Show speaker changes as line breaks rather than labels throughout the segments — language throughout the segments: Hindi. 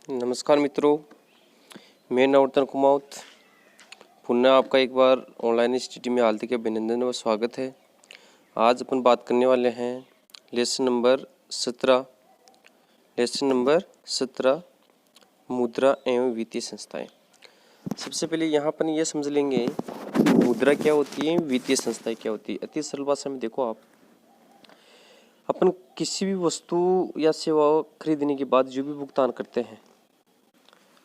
नमस्कार मित्रों, मैं नवरत्न कुमाऊत पुनः आपका एक बार ऑनलाइन स्टडी में हार्दिक अभिनंदन व स्वागत है। आज अपन बात करने वाले हैं लेसन नंबर 17 मुद्रा एवं वित्तीय संस्थाएं। सबसे पहले यहाँ पर यह समझ लेंगे मुद्रा क्या होती है, वित्तीय संस्थाएं क्या होती है। अति सरल भाषा में देखो, आप अपन किसी भी वस्तु या सेवा खरीदने के बाद जो भी भुगतान करते हैं,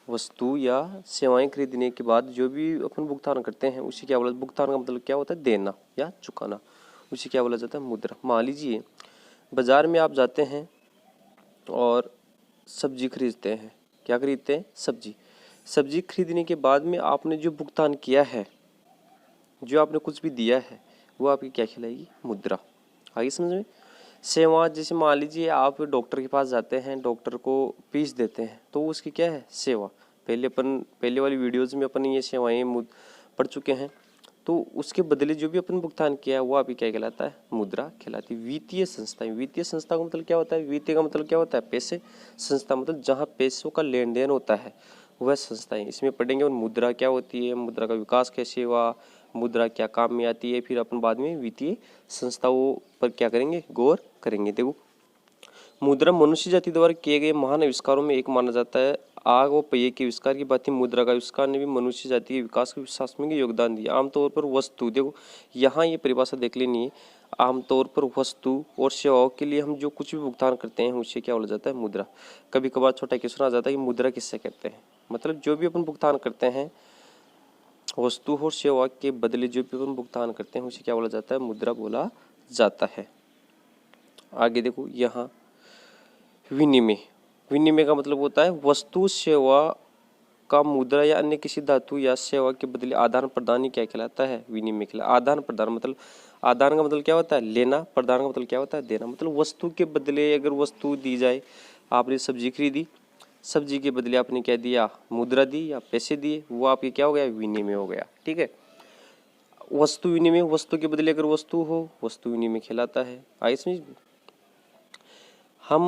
वस्तु या सेवाएं खरीदने के बाद जो भी अपन भुगतान करते हैं उसे क्या बोला, भुगतान का मतलब क्या होता है, देना या चुकाना, उसे क्या बोला जाता है, मुद्रा। मान लीजिए बाजार में आप जाते हैं और सब्जी खरीदते हैं। क्या खरीदते हैं? सब्जी खरीदने के बाद में आपने जो भुगतान किया है, जो आपने कुछ भी दिया है, वो आपकी क्या कहलाएगी, मुद्रा। आगे समझ में। सेवा, जैसे मान लीजिए आप डॉक्टर के पास जाते हैं, डॉक्टर को फीस देते हैं, तो उसकी क्या है, सेवा। पहले वाली वीडियोज़ में अपन ये सेवाएं पढ़ चुके हैं। तो उसके बदले जो भी अपन भुगतान किया है वो आपकी क्या कहलाता है, मुद्रा कहलाती है। वित्तीय संस्थाएं, वित्तीय संस्था का मतलब क्या होता है, वित्तीय का मतलब क्या होता है, पैसे। संस्था मतलब जहाँ पैसों का लेन देन होता है वह संस्थाएं। इसमें पढ़ेंगे और मुद्रा क्या होती है, मुद्रा का विकास कैसे हुआ, मुद्रा क्या काम में आती है, फिर अपन बाद में वित्तीय संस्थाओं पर क्या करेंगे, गौर करेंगे। देखो, मुद्रा मनुष्य जाति द्वारा किए गए महान आविष्कारों में एक माना जाता है। आग व पहिए के आविष्कार की बात ही, मुद्रा का आविष्कार ने भी मनुष्य जाति के विकास के विकास में योगदान दिया। आमतौर पर वस्तु, देखो यहाँ ये परिभाषा देख लेनी है, आमतौर पर वस्तु और सेवाओं के लिए हम जो कुछ भी भुगतान करते हैं उसे क्या बोला जाता है, मुद्रा। कभी कभार छोटा क्वेश्चन आ जाता है कि मुद्रा किससे कहते हैं, मतलब जो भी अपन भुगतान करते हैं वस्तु और सेवा के बदले जो भी अपन भुगतान करते हैं उसे क्या बोला जाता है, मुद्रा बोला जाता है। आगे देखो, यहाँ विनिमय, विनिमय का मतलब होता है वस्तु सेवा का मुद्रा या अन्य किसी धातु या सेवा के बदले आदान प्रदान ही क्या कहलाता है, विनिमय कहलाता है। आदान प्रदान मतलब, आदान का मतलब क्या होता है, लेना, प्रदान का मतलब क्या होता है, देना। मतलब वस्तु के बदले अगर वस्तु दी जाए, आपने सब्जी खरीदी, सब्जी के बदले आपने क्या दिया, मुद्रा दी या पैसे दिए, वो आपके क्या हो गया, विनिमय हो गया। ठीक है, वस्तु विनिमय, वस्तु के बदले अगर वस्तु हो, वस्तु विनिमय कहलाता है। आइए समझ। हम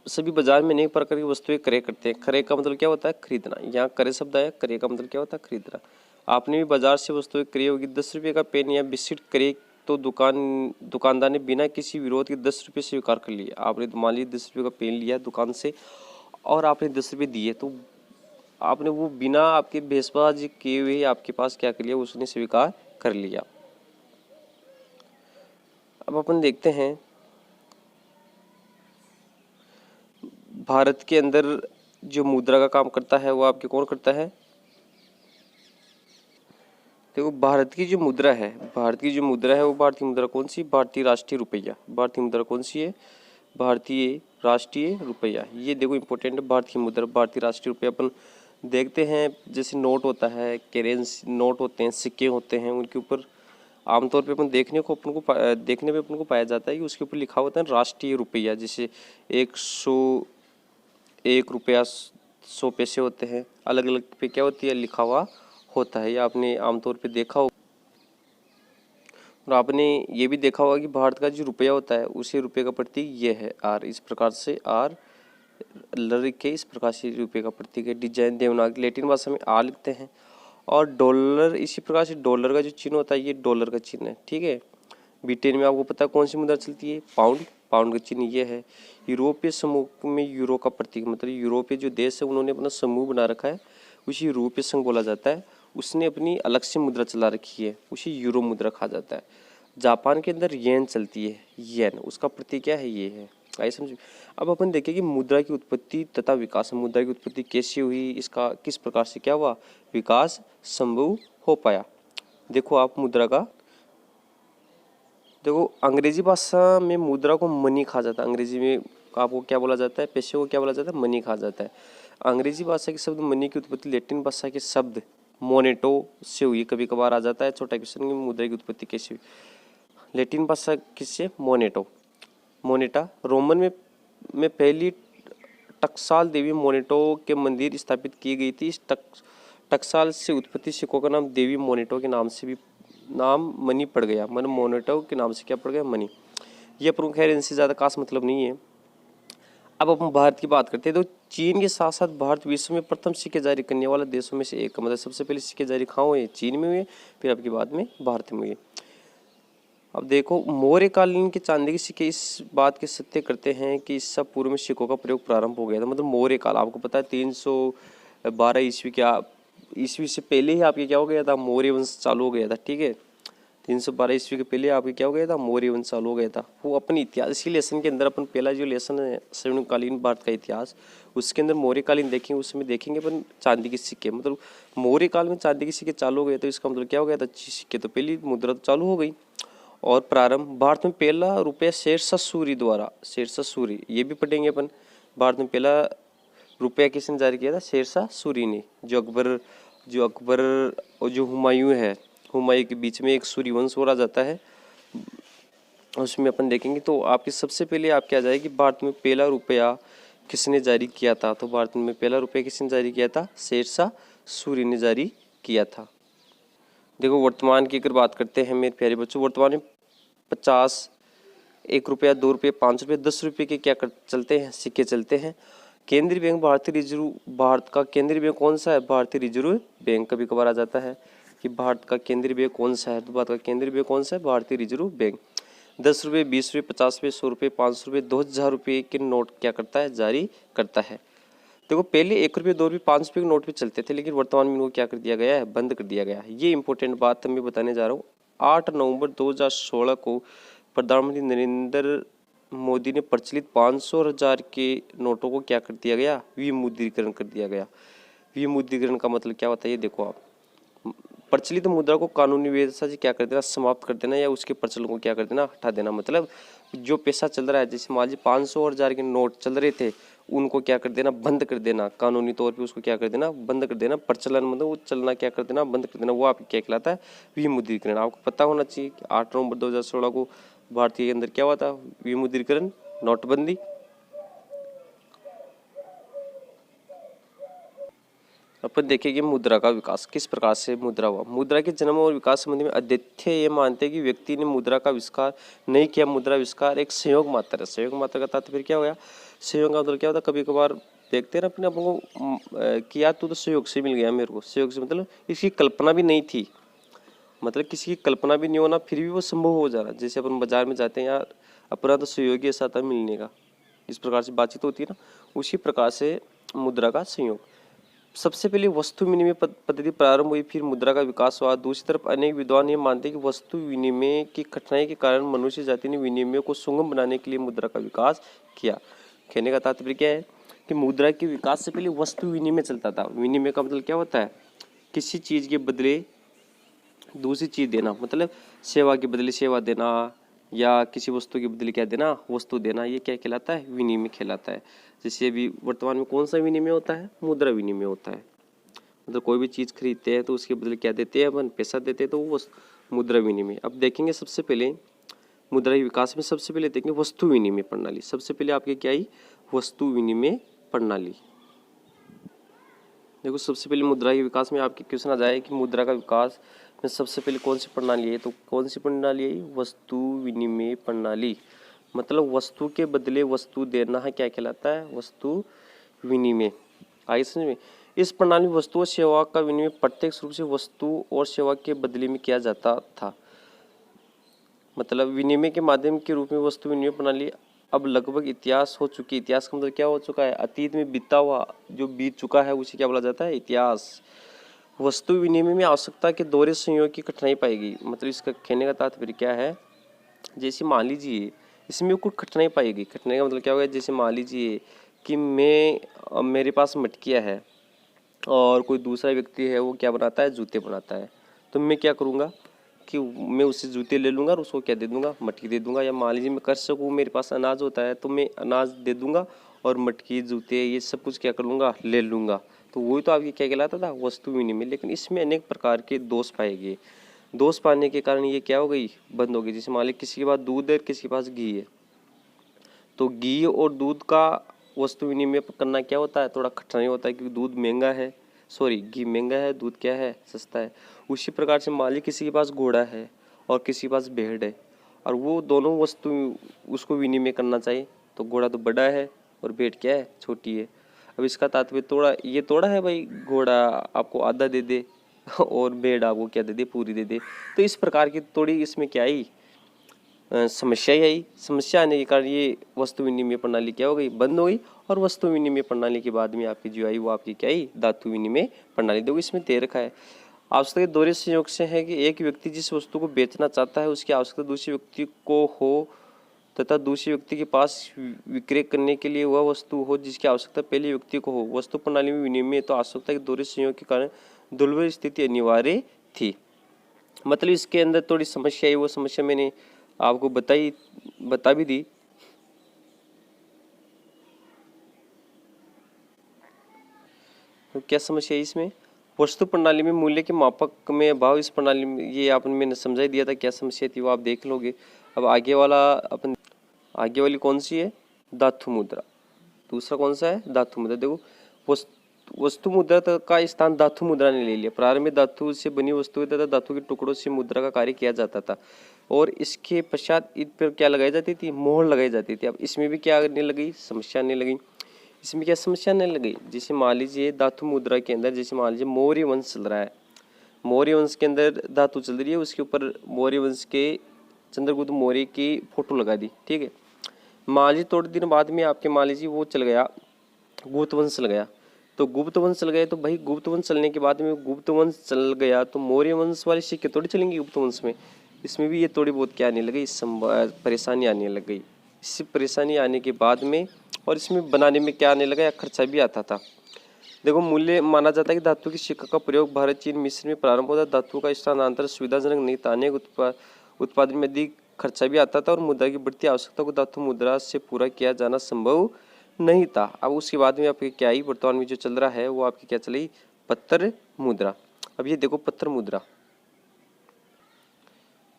सभी बाजार में अनेक प्रकार की वस्तुएं क्रय करते हैं। क्रय का मतलब क्या होता है, खरीदना। यहाँ क्रय शब्द आया, क्रय का मतलब क्या होता है, खरीदना। आपने भी बाजार से वस्तुएं क्रय होगी। 10 रुपये का पेन या बिस्किट क्रय, तो दुकानदार ने बिना किसी विरोध के 10 रुपये स्वीकार कर लिया। आपने मान लीजिए 10 रुपये का पेन लिया दुकान से और आपने 10 रुपये दिए, तो आपने वो बिना आपके भेसबाजी किए हुए आपके पास क्या कर लिया, उसने स्वीकार कर लिया। अब अपन देखते हैं भारत के अंदर जो मुद्रा का काम करता है वो आपके कौन करता है। देखो, भारत की जो मुद्रा है, वो भारतीय मुद्रा कौन सी, भारतीय राष्ट्रीय रुपया। भारतीय मुद्रा कौन सी है, भारतीय राष्ट्रीय रुपया। ये देखो इंपॉर्टेंट है, भारतीय मुद्रा, भारतीय राष्ट्रीय रुपया। अपन देखते हैं जैसे नोट होता है, करेंसी नोट होते हैं, सिक्के होते हैं, उनके ऊपर आमतौर पे अपन देखने पे अपन को पाया जाता है कि उसके ऊपर लिखा होता है राष्ट्रीय रुपया। जैसे 1 रुपया 100 पैसे होते हैं, अलग अलग पे क्या होती है, लिखा हुआ होता है। या आपने आमतौर पे देखा हो, और आपने ये भी देखा होगा कि भारत का जो रुपया होता है उसी रुपये का प्रतीक ये है, आर। इस प्रकार से आर लिख के इस प्रकार से रुपये का प्रतीक है। डिजाइन देवनागरी लैटिन भाषा में आर लिखते हैं। और डॉलर, इसी प्रकार से डॉलर का जो चिन्ह होता है ये डॉलर का चिन्ह है। ठीक है, ब्रिटेन में आपको पता है कौन सी मुद्रा चलती है, पाउंड। पाउंड का चिन्ह ये है। यूरोपीय समूह में यूरो का प्रतीक, मतलब यूरोपीय जो देश है उन्होंने अपना समूह बना रखा है, उसी यूरोपीय संघ बोला जाता है। उसने अपनी अलग से मुद्रा चला रखी है, उसी यूरो मुद्रा कहा जाता है। जापान के अंदर येन चलती है, येन, उसका प्रतीक क्या है, ये है। आइए समझिए। अब अपन देखें कि मुद्रा की उत्पत्ति तथा विकास, मुद्रा की उत्पत्ति कैसे हुई, इसका किस प्रकार से क्या हुआ, विकास संभव हो पाया। देखो आप मुद्रा का, देखो अंग्रेजी भाषा में मुद्रा को मनी कहा जाता है। अंग्रेजी में आपको क्या बोला जाता है, पैसे को क्या बोला जाता है, मनी कहा जाता है। अंग्रेजी भाषा के शब्द मनी की उत्पत्ति लैटिन भाषा के शब्द मोनेटो से हुई। कभी कभार आ जाता है छोटा क्वेश्चन की, मुद्रा की उत्पत्ति कैसे हुई। लैटिन भाषा किससे, मोनेटो, मोनेटा। रोमन में पहली टकसाल देवी मोनेटो के मंदिर स्थापित की गई थी। इस टकसाल से उत्पत्ति सिक्कों का नाम देवी मोनेटो के नाम से भी नाम मनी पड़ गया, मन मोनेटो के नाम से क्या पड़ गया, मनी। यह प्रमुख है, इनसे ज़्यादा खास मतलब नहीं है। अब अपन भारत की बात करते हैं तो चीन के साथ साथ भारत विश्व में प्रथम सिक्के जारी करने वाला देशों में से एक, मतलब सबसे पहले सिक्के जारी कहाँ हुए? चीन में हुए, फिर आपके बाद में भारत में हुए। अब देखो मौर्य कालीन के चांदी के सिक्के इस बात के सत्य करते हैं कि ईसा पूर्व में सिक्कों का प्रयोग प्रारंभ हो गया था। मतलब मौर्य काल आपको पता है 312 ईस्वी, क्या ईस्वी से पहले ही आपके क्या हो गया था? मौर्य वंश चालू हो गया था। ठीक है, 312 ईस्वी के पहले आपके क्या हो गया था? मौर्य वंश चालू हो गया था। वो अपने इतिहास, इसी लेसन के अंदर अपन पहला जो लेसन है स्वर्णकालीन भारत का इतिहास, उसके अंदर मौर्यकालीन देखेंगे, उसमें देखेंगे अपन चांदी के सिक्के। मतलब मौर्य काल में चांदी के सिक्के चालू हो गए तो इसका मतलब क्या हो गया था? सिक्के तो पहली मुद्रा तो चालू हो गई। और प्रारंभ भारत में पहला रुपया शेरशाह सूरी द्वारा, शेरशाह सूरी ये भी पढ़ेंगे अपन। भारत में पहला रुपया किसने जारी किया था? शेरशाह सूरी ने। जो अकबर और जो हुमायूं है, हुमायूं के बीच में एक सूरी वंश हो रहा जाता है, उसमें अपन देखेंगे। तो आपकी सबसे पहले आपके आ जाएगी भारत में पहला रुपया किसने जारी किया था? तो भारत में पहला रुपया किसने जारी किया था? शेरशाह सूरी ने जारी किया था। देखो वर्तमान की अगर बात करते हैं मेरे प्यारे बच्चों, वर्तमान में 50, 1 रुपया, 2 रुपये, 5 रुपये, 10 रुपये के क्या चलते हैं? सिक्के चलते हैं। केंद्रीय बैंक भारतीय रिजर्व, भारत का केंद्रीय बैंक कौन सा है? भारतीय रिजर्व बैंक। कभी कभार आ जाता है कि भारत का केंद्रीय बैंक कौन सा है, तो भारत का केंद्रीय बैंक कौन सा है? भारतीय रिजर्व बैंक। 10 रुपये, 20 रुपये, 50 रुपये, 100 रुपये, 500 रुपये, 2000 रुपये के नोट क्या करता है? जारी करता है। देखो पहले 1 रुपये, 2 रुपये, 5 रुपये के नोट भी चलते थे, लेकिन वर्तमान में इनको क्या कर दिया गया है? बंद कर दिया गया है। ये इंपॉर्टेंट बात मैं बताने जा रहा हूँ। 8 नवंबर 2016 को प्रधानमंत्री नरेंद्र मोदी ने प्रचलित 500 और 1000 के नोटों को क्या कर दिया गया? विमुद्रीकरण कर दिया गया। विमुद्रीकरण का मतलब क्या होता है? ये देखो आप, प्रचलित मुद्रा को कानूनी व्यवस्था से क्या कर देना? समाप्त कर देना, या उसके प्रचलन को क्या कर देना? हटा देना। मतलब जो पैसा चल रहा है, जैसे मान लीजिए 500 और 1000 के नोट चल रहे थे, उनको क्या कर देना? बंद कर देना। कानूनी तौर पे उसको क्या कर देना? बंद कर देना। प्रचलन मतलब वो चलना क्या कर देना? बंद कर देना। वो आपको क्या कहलाता है? विमुद्रीकरण। आपको पता होना चाहिए कि 8 नवंबर 2016 को भारतीय के अंदर क्या हुआ था? विमुद्रीकरण, नोटबंदी। अपन देखेंगे मुद्रा का विकास किस प्रकार से मुद्रा हुआ। मुद्रा के जन्म और विकास संबंधी में अद्वितीय ये मानते हैं कि व्यक्ति ने मुद्रा का आविष्कार नहीं किया। मुद्रा आविष्कार एक संयोग मात्र है। संयोग मात्र का तात्पर्य क्या हो गया? संयोग का मतलब क्या होता है? कभी कभार देखते हैं ना अपने अपन को कि यार तू तो संयोग से मिल गया मेरे को। संयोग से मतलब इसकी कल्पना भी नहीं थी, मतलब किसी की कल्पना भी नहीं होना, फिर भी वो संभव हो जा रहा। जैसे अपन बाजार में जाते हैं, यार अपना तो सहयोगी ऐसा था मिलने का, इस प्रकार से बातचीत होती है ना, उसी प्रकार से मुद्रा का संयोग। सबसे पहले वस्तु विनिमय पद्धति प्रारंभ हुई, फिर मुद्रा का विकास हुआ। दूसरी तरफ अनेक विद्वान ये मानते हैं कि वस्तु विनिमय की कठिनाई के कारण मनुष्य जाति ने विनिमय को सुगम बनाने के लिए मुद्रा का विकास किया। कहने का तात्पर्य क्या है कि मुद्रा के विकास से पहले वस्तु विनिमय चलता था। विनिमय का मतलब क्या होता है? किसी चीज के बदले दूसरी चीज देना, मतलब सेवा के बदले सेवा देना, या किसी वस्तु के बदले क्या देना? वस्तु देना। ये क्या कहलाता है? विनिमय कहलाता है। जैसे अभी वर्तमान में कौन सा विनिमय होता है? मुद्रा विनिमय होता है। मतलब कोई भी चीज खरीदते हैं तो उसके बदले क्या देते हैं? अपन पैसा देते हैं, तो वो मुद्रा विनिमय। अब देखेंगे सबसे पहले मुद्रा के विकास में सबसे पहले देखेंगे वस्तु विनिमय प्रणाली। सबसे पहले आपके क्या आई? वस्तु विनिमय प्रणाली। देखो सबसे पहले मुद्रा के विकास में आपके क्वेश्चन आ जाए कि मुद्रा का विकास में सबसे पहले कौन सी प्रणाली है? तो कौन सी प्रणाली है? वस्तु विनिमय प्रणाली। मतलब वस्तु के बदले वस्तु देना है, क्या कहलाता है? वस्तु विनिमय। आइए समझ में। इस प्रणाली में वस्तु और सेवा का विनिमय प्रत्यक्ष रूप से वस्तु और सेवा के बदले में किया जाता था। मतलब विनिमय के माध्यम के रूप में वस्तु विनिमय प्रणाली अब लगभग इतिहास हो चुकी। इतिहास का मतलब क्या हो चुका है? अतीत में बीता हुआ, जो बीत चुका है उसे क्या बोला जाता है? इतिहास। वस्तु विनिमय में आवश्यकता के दोहरे संयोग की कठिनाई पाएगी। मतलब इसका कहने का तात्पर्य क्या है? जैसे मान लीजिए इसमें कुछ कठिनाई पाएगी। कठिनाई का मतलब क्या होगा? जैसे मान लीजिए कि मेरे पास मटकिया है और कोई दूसरा व्यक्ति है, वो क्या बनाता है? जूते बनाता है। तो मैं क्या करूँगा कि मैं उससे जूते ले लूँगा और उसको क्या दे दूँगा? मटकी दे दूँगा। या मान लीजिए मैं कर सकूँ, मेरे पास अनाज होता है तो मैं अनाज दे दूँगा और मटकी, जूते, ये सब कुछ क्या कर लूँगा? ले लूँगा। तो वही तो आपकी क्या कहलाता था? वस्तु विनिमय। लेकिन इसमें अनेक प्रकार के दोष पाए गए। दोष पाने के कारण ये क्या हो गई? बंद हो गई। जैसे मान लीजिए किसी के पास दूध है, किसी के पास घी है, तो घी और दूध का वस्तु विनिमय करना क्या होता है? थोड़ा कठिनाई होता है, क्योंकि दूध महंगा है, घी महंगा है, दूध क्या है? सस्ता है। उसी प्रकार से मान लीजिए किसी के पास घोड़ा है और किसी के पास भेड़ है, और वो दोनों वस्तु उसको विनिमय करना चाहिए, तो घोड़ा तो बड़ा है और भेड़ क्या है, छोटी है। अब इसका तात्पर्य तोड़ा, ये तोड़ा है भाई, घोड़ा आपको आधा दे दे और भेड़ आपको क्या दे दे, पूरी दे दे। तो इस प्रकार की थोड़ी इसमें क्या आई, समस्या ही आई। समस्या आने के कारण ये वस्तु विनिमय प्रणाली क्या हो गई, बंद हो गई। और वस्तु विनिमय प्रणाली के बाद में आपकी जो आई वो आपकी क्या आई, धातु विनिमय प्रणाली। देखो इसमें दे रखा है, आवश्यकता के दोहरे संयोग से है कि एक व्यक्ति जिस वस्तु को बेचना चाहता है उसकी आवश्यकता दूसरे व्यक्ति को हो तथा दूसरे व्यक्ति के पास विक्रय करने के लिए वह वस्तु हो जिसकी आवश्यकता पहले व्यक्ति को हो। वस्तु प्रणाली में विनिमय तो आवश्यकता के दोहरे संयोग के कारण दुर्लभ स्थिति अनिवार्य थी। मतलब इसके अंदर थोड़ी समस्या है, वो समस्या मैंने आपको बता भी दी। तो क्या समस्या है इसमें, वस्तु प्रणाली में मूल्य के मापक में अभाव। इस प्रणाली में ये आपने मैंने समझा ही दिया था क्या समस्या थी, वो आप देख लोगे। अब आगे वाली कौन सी है, धातु मुद्रा। दूसरा कौन सा है, धातु मुद्रा। देखो वस्तु मुद्रा का स्थान धातु मुद्रा ने ले लिया। प्रारंभ में धातु से बनी वस्तुएं तथा धातु के टुकड़ों से मुद्रा का कार्य किया जाता था और इसके पश्चात इन पर क्या लगाई जाती थी, मोहर लगाई जाती थी। अब इसमें भी क्या आने लगी, समस्या आने लगी। इसमें क्या समस्या आने लगी, जैसे मान लीजिए धातु मुद्रा के अंदर, जैसे मान लीजिए मौर्य वंश चल रहा है, मौर्य वंश के अंदर धातु चल रही है, उसके ऊपर मौर्य वंश के चंद्रगुप्त मौर्य की फोटो लगा दी, ठीक है। मान लीजिए थोड़े दिन बाद में आपके मान लीजिए वो चल गया, गुप्त वंश चल गया। तो गुप्त वंश चल गए तो भाई गुप्त वंश चलने के बाद में गुप्त वंश चल गया तो मौर्य वंश वाले सिक्के थोड़ी चलेंगे गुप्त वंश में। इसमें भी ये थोड़ी बहुत क्या आने लगी, परेशानी आने लग गई। इससे परेशानी आने के बाद में और इसमें बनाने में क्या आने लगा, खर्चा भी आता था। देखो मूल्य माना जाता है कि धातु की सिक्का का प्रयोग भारत, चीन, मिस्र में प्रारंभ होता। धातु का स्थानांतरण सुविधाजनक नहीं था, अनेक उत्पादन में अधिक खर्चा भी आता था और मुद्रा की बढ़ती आवश्यकता को धातु मुद्रा से पूरा किया जाना संभव नहीं था। अब उसके बाद में आपकी क्या आई, वर्तमान में जो चल रहा है वो आपकी क्या चली, पत्थर मुद्रा। अब ये देखो पत्थर मुद्रा,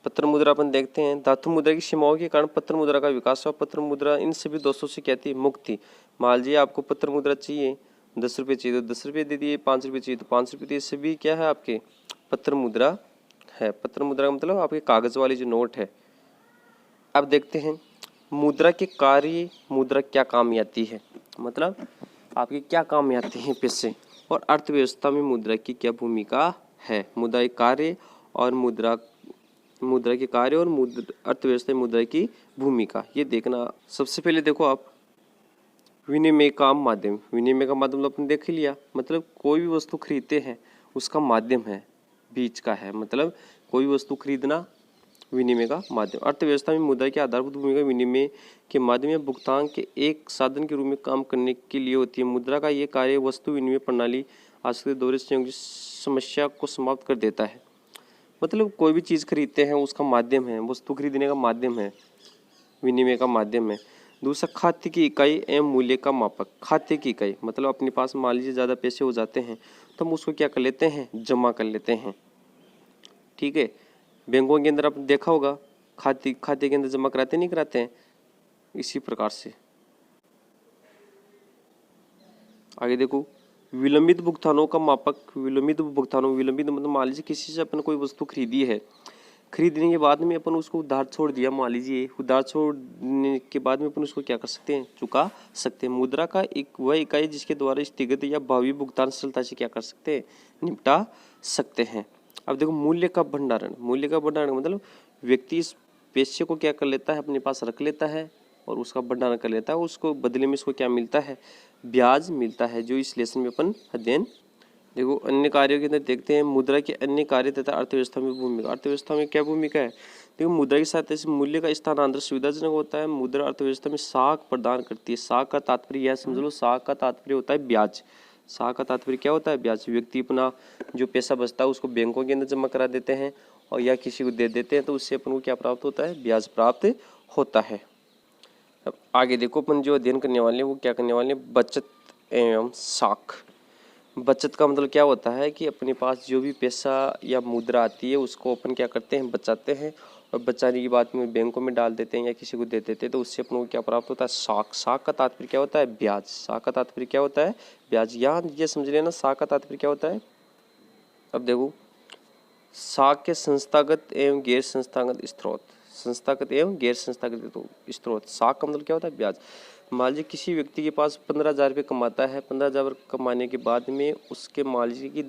पत्थर मुद्रा अपन देखते हैं। धातु मुद्रा की सीमाओं के कारण पत्थर मुद्रा का विकास हुआ। पत्थर मुद्रा इन सभी दोषों से क्या थी, मुक्त थी। मान लीजिए आपको पत्थर मुद्रा चाहिए, 10 रुपये चाहिए तो 10 रुपये दे दिए, 5 रुपये चाहिए तो 5 रुपये दिए, सभी क्या है आपके पत्थर मुद्रा है। पत्थर मुद्रा का मतलब आपके कागज वाली जो नोट है। अब देखते हैं मुद्रा के कार्य, मुद्रा क्या काम में आती है, मतलब आपके क्या काम में आते हैं पैसे, और अर्थव्यवस्था में मुद्रा की क्या भूमिका है। मुद्रा के कार्य और मुद्रा के कार्य और अर्थव्यवस्था में मुद्रा की भूमिका, ये देखना। सबसे पहले देखो आप विनिमय का माध्यम, विनिमय का माध्यम अपन देख ही लिया, मतलब कोई भी वस्तु खरीदते हैं उसका माध्यम है, बीच का है, मतलब कोई वस्तु खरीदना विनिमय का माध्यम। अर्थव्यवस्था में मुद्रा की आधारभूत भूमिका विनिमय के माध्यम या भुगतान के एक साधन के रूप में काम करने के लिए होती है। मुद्रा का ये कार्य वस्तु विनिमय प्रणाली आश्रित दोहरे संयोग समस्या को समाप्त कर देता है। मतलब कोई भी चीज़ खरीदते हैं उसका माध्यम है, वस्तु खरीदने का माध्यम है, विनिमय का माध्यम है। दूसरा खाद्य की इकाई एवं मूल्य का मापक। खाद्य की इकाई मतलब अपने पास मान लीजिए ज़्यादा पैसे हो जाते हैं तो हम उसको क्या कर लेते हैं, जमा कर लेते हैं, ठीक है। बैंकों के अंदर आपने देखा होगा खाते के अंदर जमा कराते नहीं कराते हैं, इसी प्रकार से। आगे देखो विलंबित भुगतानों का मापक। विलंबित मतलब मान लीजिए किसी से अपन कोई वस्तु खरीदी है, खरीदने के बाद में अपन उसको उधार छोड़ दिया, मान लीजिए उधार छोड़ने के बाद में अपन उसको क्या कर सकते हैं, चुका सकते हैं। मुद्रा का एक वह इकाई जिसके द्वारा स्थगित या भावी भुगतान सरलता से क्या कर सकते हैं, निपटा सकते हैं। अब देखो मूल्य का भंडारण। मूल्य का भंडारण मतलब व्यक्ति इस पैसे को क्या कर लेता है, अपने पास रख लेता है और उसका भंडारण कर लेता है, उसको बदले में इसको क्या मिलता है, ब्याज मिलता है, जो इस लेसन में अपन अध्ययन। देखो अन्य कार्यों के अंदर देखते हैं मुद्रा के अन्य कार्य तथा अर्थव्यवस्था में भूमिका। अर्थव्यवस्था में क्या भूमिका है, देखो मुद्रा के साथ ऐसे मूल्य का स्थानांतरण सुविधाजनक होता है। मुद्रा अर्थव्यवस्था में साख प्रदान करती है। साख का तात्पर्य यह समझ लो, साख का तात्पर्य होता है ब्याज। साख का तात्पर्य क्या होता है, ब्याज। व्यक्ति अपना जो पैसा बचता है उसको बैंकों के अंदर जमा करा देते हैं और या किसी को दे देते हैं तो उससे अपन को क्या प्राप्त होता है, ब्याज प्राप्त होता है। अब आगे देखो अपन जो अध्ययन करने वाले हैं वो क्या करने वाले हैं, बचत एवं साख। बचत का मतलब क्या होता है कि अपने पास जो भी पैसा या मुद्रा आती है उसको अपन क्या करते हैं, बचाते हैं और बचाने की बाद में बैंकों में डाल देते हैं या किसी को दे देते हैं तो उससे अपन को क्या प्राप्त होता है, साख। साख का तात्पर्य क्या होता है, ब्याज। साख का तात्पर्य क्या होता है, ब्याज। यहाँ ये समझ लेना साख का तात्पर्य क्या होता है। अब देखो साख के संस्थागत एवं गैर संस्थागत स्रोत। संस्थागत एवं गैर संस्थागत तो स्रोत। साख का मतलब क्या होता है? ब्याज। मान लीजिए किसी व्यक्ति के पास 15,000 रुपये कमाता है, 15,000 कमाने के बाद में उसके मान लीजिए कि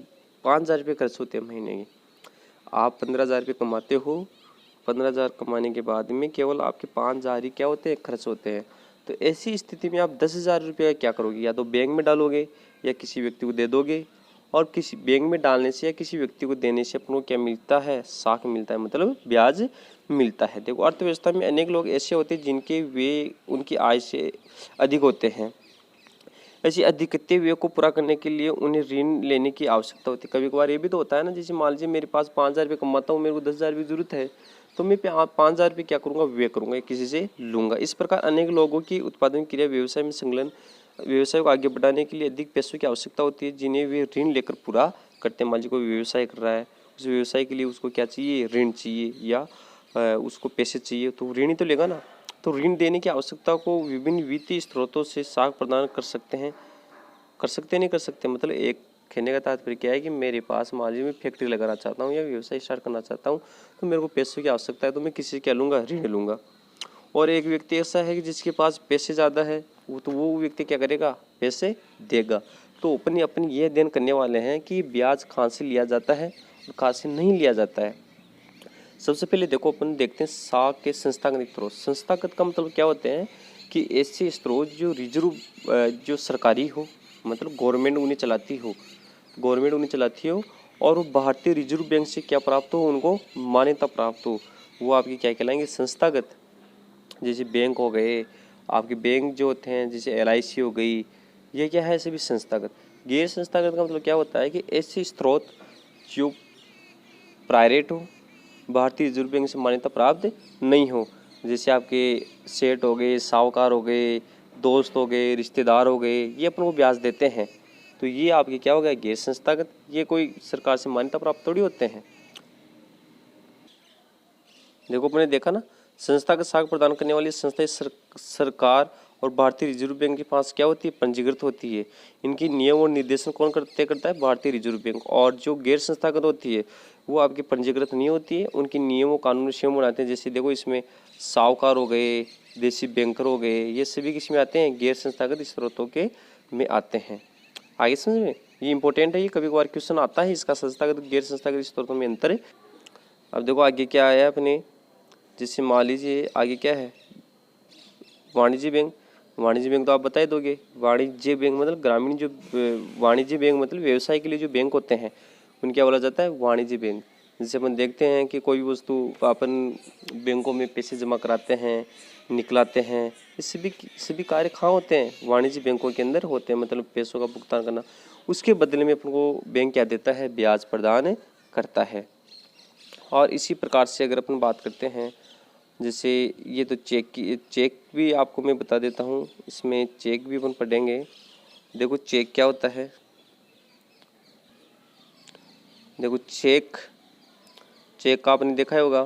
5,000 रुपये खर्च होते हैं महीने के। आप 15,000 रुपये कमाते हो, 15,000 कमाने के बाद में केवल आपके 5,000 ही क्या होते हैं? खर्च होते हैं। तो ऐसी स्थिति में आप 10,000 रुपये क्या करोगे? या तो बैंक में डालोगे या किसी व्यक्ति को दे दोगे। और किसी बैंक में डालने से या किसी व्यक्ति को देने से अपन को क्या मिलता है? साख मिलता है, मतलब ब्याज मिलता है। देखो अर्थव्यवस्था में अनेक लोग ऐसे होते हैं जिनके वे उनकी आय से अधिक होते हैं। ऐसी अधिकते व्यय को पूरा करने के लिए उन्हें ऋण लेने की आवश्यकता होती है। कभी कभार ये भी तो होता है ना, जैसे मान लीजिए मेरे पास 5,000 रुपये कमाता हूँ, मेरे को 10,000 रुपये जरूरत है, तो मैं 5,000 रुपये क्या करूँगा? व्यय करूँगा, किसी से लूँगा। इस प्रकार अनेक लोगों की उत्पादन क्रिया व्यवसाय में संलग्न व्यवसाय को आगे बढ़ाने के लिए अधिक पैसों की आवश्यकता होती है, जिन्हें वे ऋण लेकर पूरा करते हैं। मान लीजिए कोई व्यवसाय कर रहा है, उस व्यवसाय के लिए उसको क्या चाहिए? ऋण चाहिए या उसको पैसे चाहिए, तो ऋण ही तो लेगा ना। तो ऋण देने की आवश्यकता को विभिन्न वित्तीय स्रोतों से साख प्रदान कर सकते हैं। नहीं कर सकते, मतलब एक कहने का तात्पर्य क्या है कि मेरे पास मान लीजिए मैं फैक्ट्री लगाना चाहता हूँ या व्यवसाय स्टार्ट करना चाहता हूँ, तो मेरे को पैसों की आवश्यकता है, तो मैं किसी से क्या लूँगा? ऋण लूँगा। और एक व्यक्ति ऐसा है कि जिसके पास पैसे ज़्यादा है, वो व्यक्ति क्या करेगा? पैसे देगा। तो अपनी अपनी ये अध्ययन करने वाले हैं कि ब्याज कहाँ से लिया जाता है और कहाँ से नहीं लिया जाता है। सबसे पहले देखो अपन देखते हैं साख के संस्थागत स्रोत। संस्थागत का मतलब क्या होते हैं कि ऐसे स्रोत जो रिजर्व जो सरकारी हो, मतलब गवर्नमेंट उन्हें चलाती हो और वो भारतीय रिजर्व बैंक से क्या प्राप्त हो? उनको मान्यता प्राप्त हो, वो आपके क्या कहलाएंगे? संस्थागत। जैसे बैंक हो गए आपके, बैंक जो होते हैं जैसे LIC हो गई, ये क्या है? सभी संस्थागत। गैर संस्थागत का मतलब क्या होता है कि ऐसे स्रोत जो प्राइवेट हो, भारतीय रिजर्व बैंक से मान्यता प्राप्त नहीं हो, जैसे आपके सेठ हो गए, साहूकार हो गए, दोस्त हो गए, रिश्तेदार हो गए, ये अपन को ब्याज देते हैं, तो ये आपके क्या हो गया? गैर संस्थागत। ये कोई सरकार से मान्यता प्राप्त थोड़ी होते हैं। देखो अपने देखा ना, संस्था का साख प्रदान करने वाली संस्था सरकार और भारतीय रिजर्व बैंक के पास क्या होती है? पंजीकृत होती है। इनकी नियम और निर्देशन कौन करता है? भारतीय रिजर्व बैंक। और जो गैर संस्थागत होती है वो आपकी पंजीकृत नहीं होती है, उनकी नियमों कानून स्वयं बनाते हैं। जैसे देखो इसमें साहूकार हो गए, देसी बैंकर हो गए, ये सभी किस में आते हैं? गैर संस्थागत स्रोतों के में आते हैं। आगे समझ में, ये इंपॉर्टेंट है, ये कभी कभार क्वेश्चन आता है इसका, संस्थागत गैर संस्थागत स्रोतों में अंतर है। अब देखो आगे क्या आया अपने, जैसे मान लीजिए आगे क्या है? वाणिज्य बैंक। वाणिज्य बैंक तो आप बता ही दोगे। वाणिज्य बैंक मतलब ग्रामीण जो वाणिज्य बैंक मतलब व्यवसाय के लिए जो बैंक होते हैं उन क्या बोला जाता है? वाणिज्य बैंक। जैसे अपन देखते हैं कि कोई भी वस्तु अपन बैंकों में पैसे जमा कराते हैं, निकलाते हैं, ये सभी कार्य कहाँ होते हैं? वाणिज्य बैंकों के अंदर होते हैं, मतलब पैसों का भुगतान करना। उसके बदले में अपन को बैंक क्या देता है? ब्याज प्रदान करता है। और इसी प्रकार से अगर अपन बात करते हैं, जैसे ये तो चेक भी आपको मैं बता देता हूँ, इसमें चेक भी अपन पढ़ेंगे। देखो चेक क्या होता है? देखो चेक का आपने देखा होगा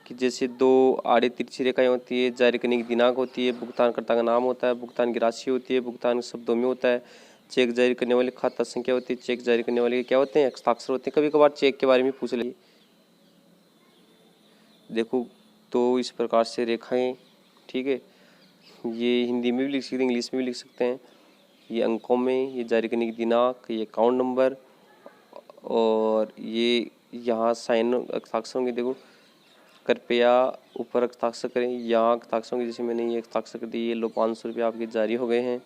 कि जैसे दो आड़े तिरछी रेखाएं होती है, जारी करने की दिनांक होती है, भुगतानकर्ता का नाम होता है, भुगतान की राशि होती है, भुगतान शब्दों में होता है, चेक जारी करने वाले खाता संख्या होती है, चेक जारी करने वाले क्या होते हैं? हस्ताक्षर होते हैं। कभी कभार चेक के बारे में पूछ लीजिए। देखो तो इस प्रकार से रेखाएं, ठीक है, ये हिंदी में भी लिख सकते हैं, इंग्लिश में भी लिख सकते हैं। ये अंकों में, ये जारी करने की दिनांक, ये अकाउंट नंबर, और ये यहाँ साइन हस्ताक्षर होंगे। देखो कृपया ऊपर हस्ताक्षर करें, यहाँ हस्ताक्षर होंगे, जैसे मैंने ये हस्ताक्षर कर दिए, ये लो 500 रुपये आपके जारी हो गए हैं।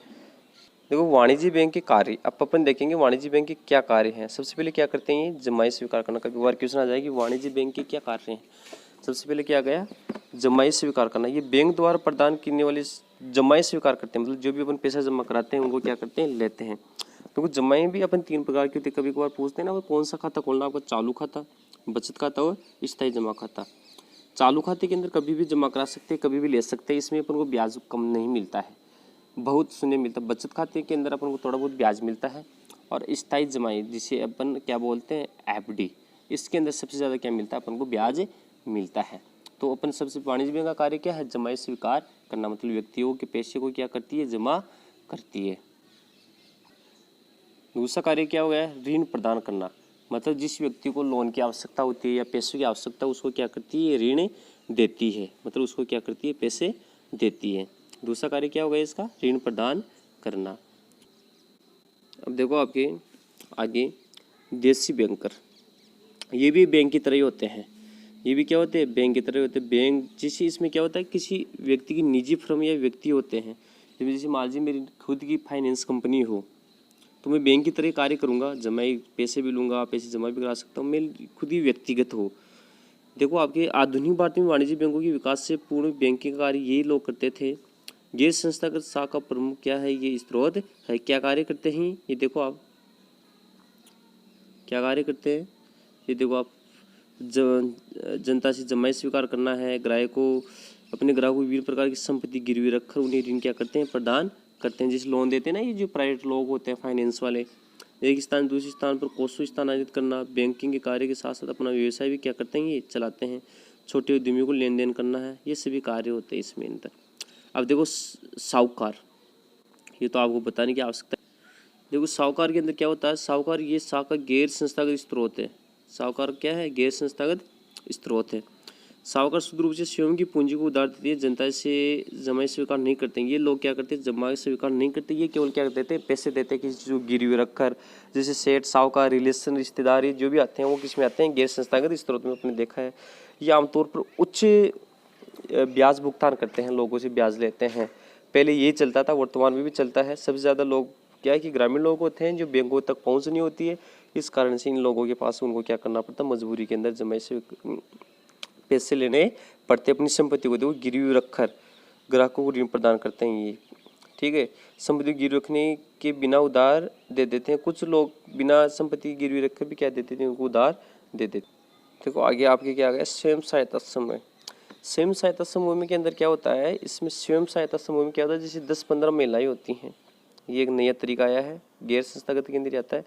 देखो वाणिज्य बैंक के कार्य, अब अपन देखेंगे वाणिज्य बैंक के क्या कार्य हैं। सबसे पहले क्या करते हैं? ये जमाई स्वीकार करना। कभी बार क्वेश्चन आ जाएगी वाणिज्य बैंक के क्या कार्य हैं। सबसे पहले क्या गया? जमाई स्वीकार करना। ये बैंक द्वारा प्रदान करने वाले जमाई स्वीकार करते हैं, मतलब जो भी अपन पैसा जमा कराते हैं उनको क्या करते हैं? लेते हैं। तो जमाई भी अपन 3 प्रकार की होती है। कभी कभार पूछते हैं ना, वो कौन सा खाता खोलना? आपका चालू खाता, बचत खाता और स्थायी जमा खाता। चालू खाते के अंदर कभी भी जमा करा सकते हैं, कभी भी ले सकते हैं, इसमें अपन को ब्याज कम नहीं मिलता है, बहुत शून्य मिलता है। बचत खाते के अंदर अपन को थोड़ा बहुत ब्याज मिलता है। और स्थायी जमाई जिसे अपन क्या बोलते हैं? FD, इसके अंदर सबसे ज़्यादा क्या मिलता है? अपन को ब्याज मिलता है। तो अपन सबसे वाणिज्य बैंक का कार्य क्या है? जमाई स्वीकार करना, मतलब व्यक्तियों के पैसे को क्या करती है? जमा करती है। दूसरा कार्य क्या हो गया? ऋण प्रदान करना, मतलब जिस व्यक्ति को लोन की आवश्यकता होती है या पैसों की आवश्यकता, उसको क्या करती है? ऋण देती है, मतलब उसको क्या करती है, पैसे देती है। दूसरा कार्य क्या होगा इसका, ऋण प्रदान करना। अब देखो आपके आगे देशी बैंकर, ये भी बैंक की तरह ही होते हैं। ये भी क्या होते हैं, बैंक की तरह होते हैं। बैंक जैसे इसमें क्या होता है, किसी व्यक्ति की निजी फर्म या व्यक्ति होते हैं। जैसे मान लीजिए मेरी खुद की फाइनेंस कंपनी हो, तो मैं बैंक की तरह कार्य करूँगा, जमाई पैसे भी लूँगा, पैसे जमा भी करा सकता हूँ, मैं खुद ही व्यक्तिगत हो। देखो आपके आधुनिक भारत में वाणिज्य बैंकों के विकास से पूर्ण बैंकिंग कार्य ये लोग करते थे। गैर संस्थागत शाखा प्रमुख क्या है, ये स्रोत है, क्या कार्य करते हैं, ये देखो आप क्या कार्य करते हैं। ये देखो आप जनता से जमाई स्वीकार करना है, ग्राहकों अपने ग्राहकों को विभिन्न प्रकार की संपत्ति गिरवी रखकर उन्हें ऋण क्या करते हैं, प्रदान करते हैं। जैसे लोन देते हैं ना, ये जो प्राइवेट लोग होते हैं फाइनेंस वाले, एक स्थान दूसरे स्थान पर कोसों स्थानांतरित करना, बैंकिंग के कार्य के साथ साथ अपना व्यवसाय भी क्या करते हैं, ये चलाते हैं। छोटे उद्यमियों को लेन देन करना है, ये सभी कार्य होते हैं इसमें अंदर। अब देखो साहूकार, ये तो आपको बताने की आवश्यकता है। देखो साहूकार के अंदर क्या होता है, साहूकार ये शाखा गैर संस्थागत स्रोत है। साहूकार क्या है, गैर संस्थागत स्रोत है। साहूकार शुद्ध रूप से स्वयं की पूंजी को उधार देते हैं, जनता से जमा स्वीकार नहीं करते हैं। ये लोग क्या करते हैं, जमा स्वीकार नहीं करते, ये केवल क्या देते हैं, पैसे देते हैं किसी चीज़ को गिरवी रखकर। जैसे सेठ साहूकार रिलेशन रिश्तेदारी जो भी आते हैं वो किस में आते हैं, गैर संस्थागत स्रोत में। अपने देखा है ये आमतौर पर उच्च ब्याज भुगतान करते हैं, लोगों से ब्याज लेते हैं। पहले ये चलता था, वर्तमान में भी चलता है। सबसे ज़्यादा लोग क्या है कि ग्रामीण लोग होते हैं जो बैंकों तक पहुँच नहीं होती है, इस कारण से इन लोगों के पास उनको क्या करना पड़ता है, मजबूरी के अंदर जमा से पैसे लेने पड़ते, अपनी संपत्ति को देखो गिरवी रखकर ग्राहकों को ऋण प्रदान करते हैं ये, ठीक है। संपत्ति गिरवी रखने के बिना उधार दे देते हैं। कुछ लोग बिना संपत्ति गिरवी रखकर भी क्या देते थे, उनको उधार दे देते। देखो आगे आपके क्या आ गया, स्वयं सहायता समूह। स्वयं सहायता समूह में के अंदर क्या होता है, इसमें स्वयं सहायता समूह में क्या होता है, जैसे 10-15 महिलाएं होती हैं। ये एक नया तरीका आया है, गैर संस्थागत के अंदर आता है।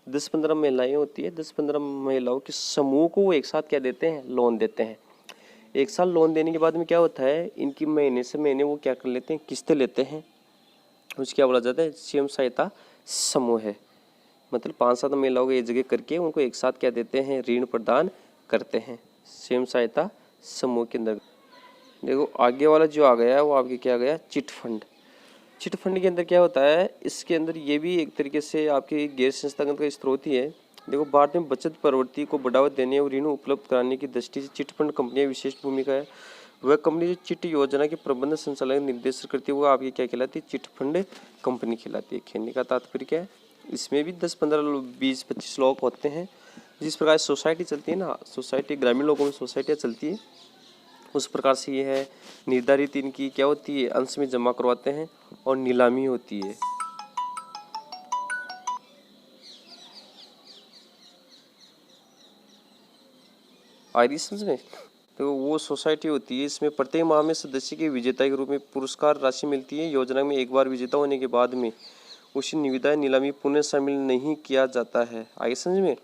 10-15 महिलाएं होती है, 10-15 महिलाओं के समूह को वो एक साथ क्या देते हैं, लोन देते हैं। एक साल लोन देने के बाद में क्या होता है, इनकी महीने से महीने वो क्या कर लेते हैं, किस्तें लेते हैं। उसको क्या बोला जाता है, स्वयं सहायता समूह है। मतलब 5-7 महिलाओं को एक जगह करके उनको एक साथ क्या देते हैं, ऋण प्रदान करते हैं स्वयं सहायता समूह के अंदर। देखो आगे वाला जो आ गया वो आपके क्या आ गया, चिट फंड। चिट फंड के अंदर क्या होता है, इसके अंदर ये भी एक तरीके से आपके गैर संस्थागत का स्रोत ही है। देखो भारत में बचत प्रवृत्ति को बढ़ावा देने और ऋण उपलब्ध कराने की दृष्टि से चिट फंड कंपनियां विशेष भूमिका है। वह कंपनी जो चिट योजना के प्रबंध संचालन निर्देशन करती है वो आपकी क्या कहलाती है, चिट फंड कंपनी कहलाती है। कहने का तात्पर्य क्या है, इसमें भी 10-15 20-25 लोग होते हैं। जिस प्रकार सोसाइटी चलती है ना, सोसाइटी ग्रामीण लोगों में सोसाइटियाँ चलती है, उस प्रकार से ये है निर्धारित इनकी क्या होती है, अंश में जमा करवाते हैं और नीलामी होती है। समझ में, तो वो सोसाइटी होती है, इसमें प्रत्येक माह में सदस्य के विजेता के रूप में पुरस्कार राशि मिलती है। योजना में एक बार विजेता होने के बाद में उसी निविदा नीलामी पुनः शामिल नहीं किया जाता है। आगे समझ में,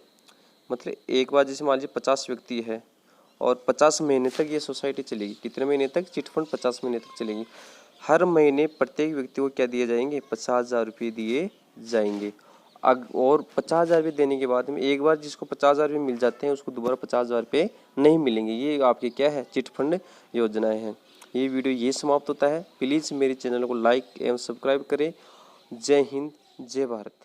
मतलब एक बार जैसे मान लीजिए 50 व्यक्ति है और 50 महीने तक ये सोसाइटी चलेगी। कितने महीने तक, चिट फंड 50 महीने तक चलेगी। हर महीने प्रत्येक व्यक्ति को क्या दिए जाएंगे, 50,000 रुपये दिए जाएंगे। और 50,000 रुपये देने के बाद में एक बार जिसको 50,000 रुपये मिल जाते हैं उसको दोबारा 50,000 रुपये नहीं मिलेंगे। ये आपके क्या है, चिट फंड योजनाएं हैं। ये वीडियो ये समाप्त होता है। प्लीज़ मेरे चैनल को लाइक एवं सब्सक्राइब करें। जय हिंद, जय भारत।